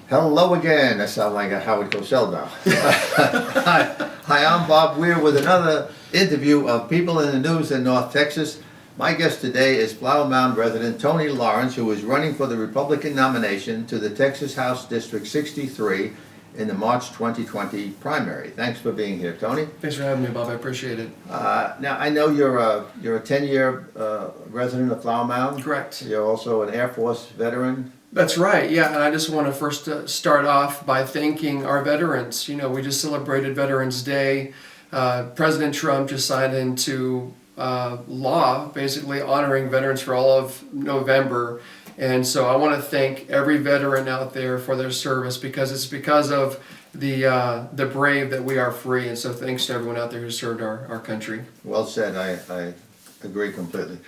Hello again. That sounds like a Howard Cosell now. Hi, I'm Bob Weir with another interview of People in the News in North Texas. My guest today is Flower Mound resident Tony Lawrence, who is running for the Republican nomination to the Texas House District 63 in the March 2020 primary. Thanks for being here, Tony. Thanks for having me, Bob. I appreciate it. Now, I know you're a 10-year resident of Flower Mound. Correct. You're also an Air Force veteran. That's right, yeah, and I just want to first start off by thanking our veterans. You know, we just celebrated Veterans Day. President Trump just signed into law, basically honoring veterans for all of November. And so I want to thank every veteran out there for their service, because it's because of the brave that we are free. And so thanks to everyone out there who served our country. Well said. I agree completely.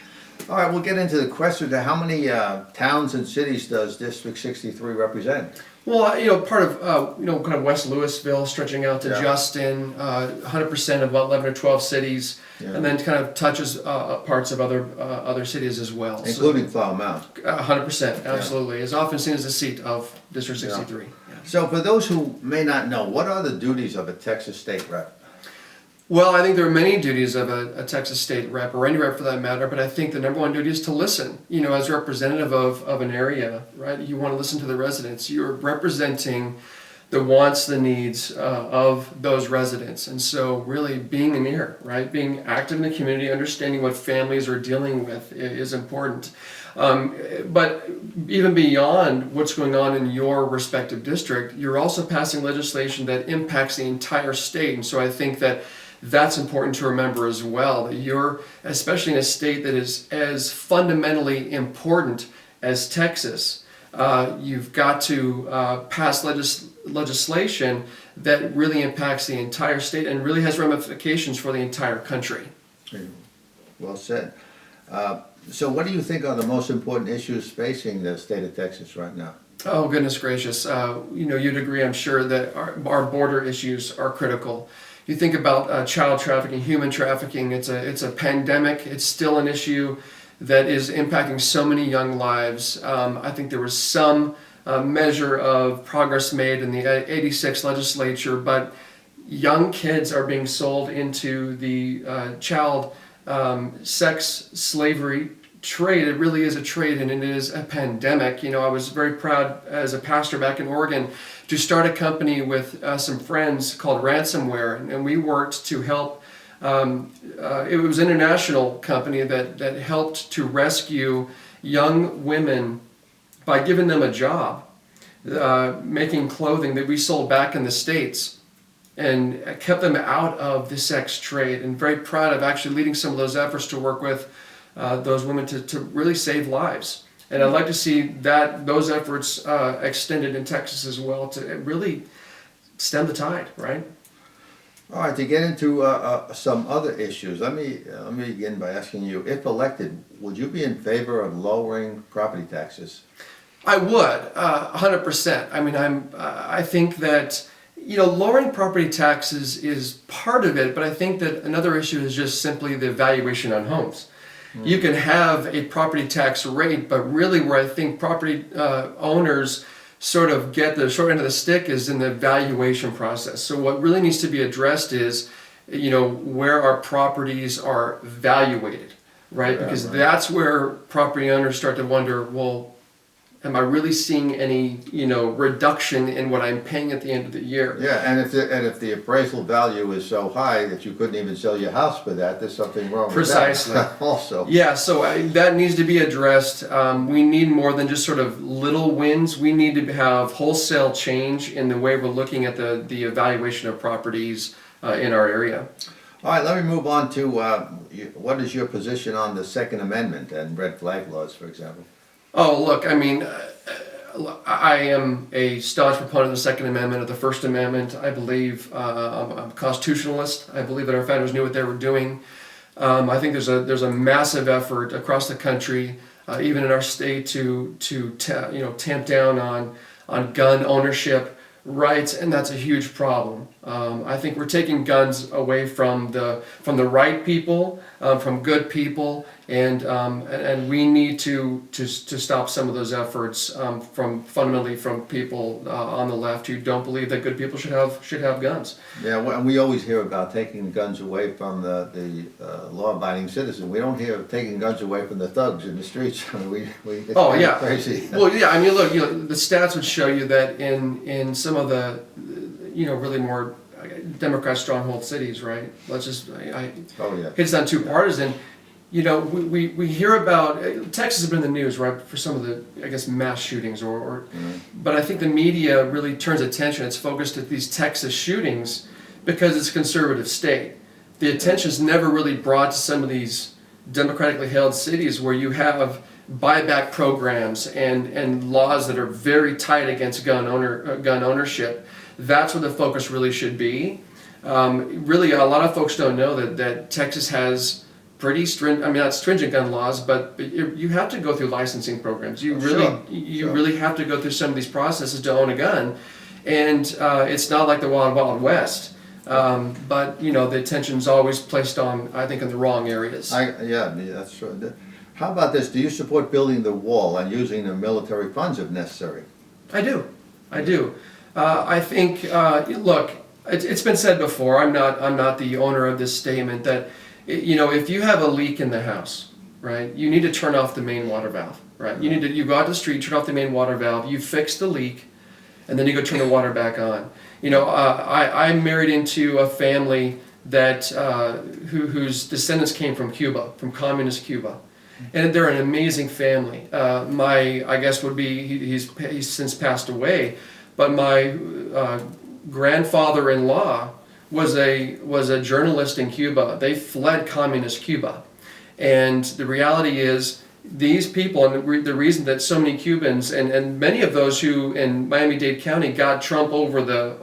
All right, we'll get into the question of how many towns and cities does District 63 represent? Well, you know, part of, kind of West Louisville, stretching out to Yeah. Justin, 100% of about 11 or 12 cities, Yeah. and then kind of touches parts of other cities as well. Including Flower Mound. 100%, absolutely. Is often seen as the seat of District 63. Yeah. So for those who may not know, what are the duties of a Texas state rep? Well, I think there are many duties of a Texas state rep, or any rep for that matter, but I think the number one duty is to listen. You know, as a representative of an area, right, you want to listen to the residents. You're representing the wants, the needs of those residents. And so really being an ear, right, being active in the community, understanding what families are dealing with is important. But even beyond what's going on in your respective district, you're also passing legislation that impacts the entire state. And so I think that that's important to remember as well, that you're, especially in a state that is as fundamentally important as Texas, you've got to pass legislation that really impacts the entire state and really has ramifications for the entire country. Well said. So what do you think are the most important issues facing the state of Texas right now? Oh, goodness gracious. You'd agree, I'm sure, that our border issues are critical. You think about child trafficking, human trafficking, it's a pandemic. It's still an issue that is impacting so many young lives. I think there was some measure of progress made in the '86 legislature, but young kids are being sold into the child sex slavery trade. It really is a trade, and it is a pandemic. You know, I was very proud as a pastor back in Oregon to start a company with some friends called Ransomware, and we worked to help. It was an international company that helped to rescue young women by giving them a job, making clothing that we sold back in the States, and kept them out of the sex trade. And very proud of actually leading some of those efforts to work with those women to really save lives. And I'd like to see those efforts extended in Texas as well to really stem the tide, right? All right, to get into some other issues, let me begin by asking you, if elected, would you be in favor of lowering property taxes? I would, 100%. I mean, I think that, lowering property taxes is part of it, but I think that another issue is just simply the valuation on homes. You can have a property tax rate, but really where I think property owners sort of get the short end of the stick is in the valuation process. So what really needs to be addressed is, where our properties are valuated, right? Yeah, because right. that's where property owners start to wonder, well, am I really seeing any, reduction in what I'm paying at the end of the year? Yeah, and if the appraisal value is so high that you couldn't even sell your house for that, there's something wrong Precisely. with that also. Yeah, so that needs to be addressed. We need more than just sort of little wins. We need to have wholesale change in the way we're looking at the evaluation of properties in our area. All right, let me move on to what is your position on the Second Amendment and red flag laws, for example? Oh, look, I mean, I am a staunch proponent of the Second Amendment, of the First Amendment. I believe I'm a constitutionalist. I believe that our founders knew what they were doing. I think there's a massive effort across the country, even in our state, to tamp down on gun ownership rights, and that's a huge problem. I think we're taking guns away from the right people, from good people, And we need to stop some of those efforts fundamentally from people on the left who don't believe that good people should have guns. Yeah, and we always hear about taking guns away from the law-abiding citizen. We don't hear of taking guns away from the thugs in the streets. I mean, it's Oh, kind of yeah. crazy. Well, yeah. I mean, look, the stats would show you that in some of the really more Democrat stronghold cities, right? Let's just Oh, yeah. it's not too partisan. We hear about Texas has been in the news, right, for some of the, I guess, mass shootings, but I think the media really turns attention. It's focused at these Texas shootings because it's a conservative state. The attention is never really brought to some of these democratically held cities where you have buyback programs and laws that are very tight against gun ownership. That's where the focus really should be. Really, a lot of folks don't know that Texas has pretty stringent, I mean, not stringent gun laws, but you have to go through licensing programs. You really have to go through some of these processes to own a gun, and it's not like the Wild Wild West. But the attention's always placed on, I think, in the wrong areas. Yeah, that's true. How about this? Do you support building the wall and using the military funds if necessary? I do. I think. Look, it's been said before. I'm not the owner of this statement that. If you have a leak in the house, right, you need to turn off the main water valve, right? You go out to the street, turn off the main water valve, you fix the leak, and then you go turn the water back on. I'm married into a family that whose descendants came from Cuba, from communist Cuba, and they're an amazing family. I guess would be he's since passed away, but my grandfather-in-law was a journalist in Cuba. They fled communist Cuba, and the reality is these people, and the reason that so many Cubans and many of those who in Miami-Dade County got Trump over the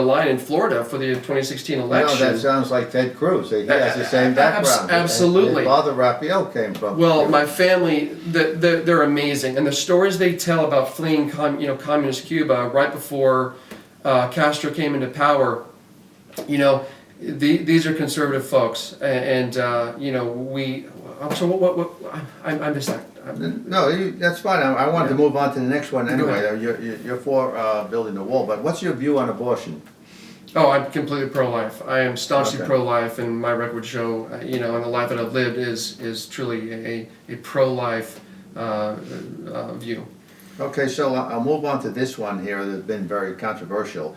line in Florida for the 2016 election. That sounds like Ted Cruz. He has the same background. Absolutely. His father Raphael came from. Well, my family, they're amazing, and the stories they tell about fleeing communist Cuba right before Castro came into power. These are conservative folks, and we. So what? I missed that. No, that's fine. I wanted to move on to the next one anyway. You're for building the wall, but what's your view on abortion? Oh, I'm completely pro-life. I am staunchly Okay. pro-life, and my record would show, and the life that I've lived is truly a pro-life view. Okay, so I'll move on to this one here that's been very controversial.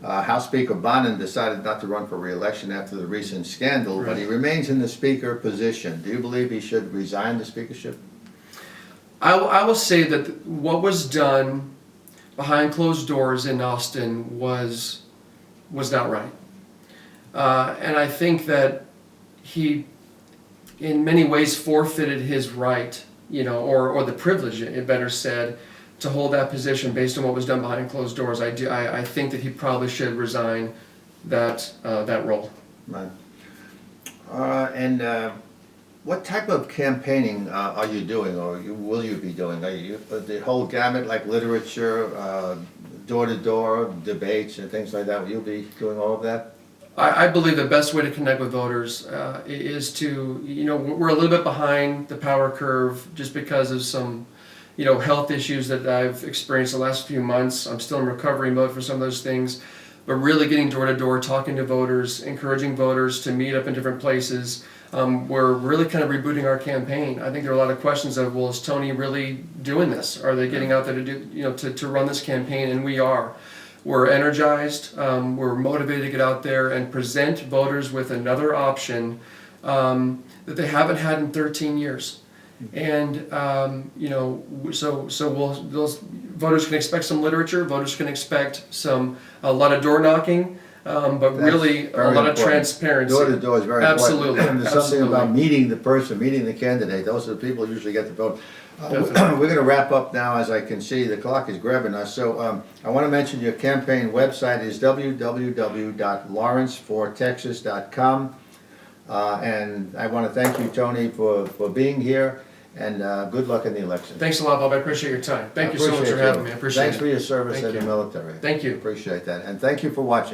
House Speaker Bonin decided not to run for re-election after the recent scandal, but he remains in the speaker position. Do you believe he should resign the speakership? I will say that what was done behind closed doors in Austin was not right. And I think that he, in many ways, forfeited his right, or the privilege, it better said, to hold that position based on what was done behind closed doors. I think that he probably should resign that role. Right. And what type of campaigning are you doing, or will you be doing? Are you the whole gamut, like literature, door-to-door debates and things like that? Will you be doing all of that? I believe the best way to connect with voters is to, we're a little bit behind the power curve just because of some, health issues that I've experienced the last few months. I'm still in recovery mode for some of those things, but really getting door to door, talking to voters, encouraging voters to meet up in different places. We're really kind of rebooting our campaign. I think there are a lot of questions of, well, is Tony really doing this? Are they getting out there to do, to run this campaign? And we are. We're energized. We're motivated to get out there and present voters with another option that they haven't had in 13 years. And so those voters can expect some literature. Voters can expect a lot of door knocking. But really a lot of transparency. Door to door is very Absolutely. important. There's something Absolutely. about meeting the person, meeting the candidate. Those are the people who usually get the vote. We're going to wrap up now. As I can see, the clock is grabbing us. So I want to mention your campaign website is www.lawrencefortexas.com. And I want to thank you, Tony, for being here. And good luck in the election. Thanks a lot, Bob. I appreciate your time. Thank you so much for having me. I appreciate it. Thanks for your service Thank in the you. military. Thank you. Appreciate that. And thank you for watching.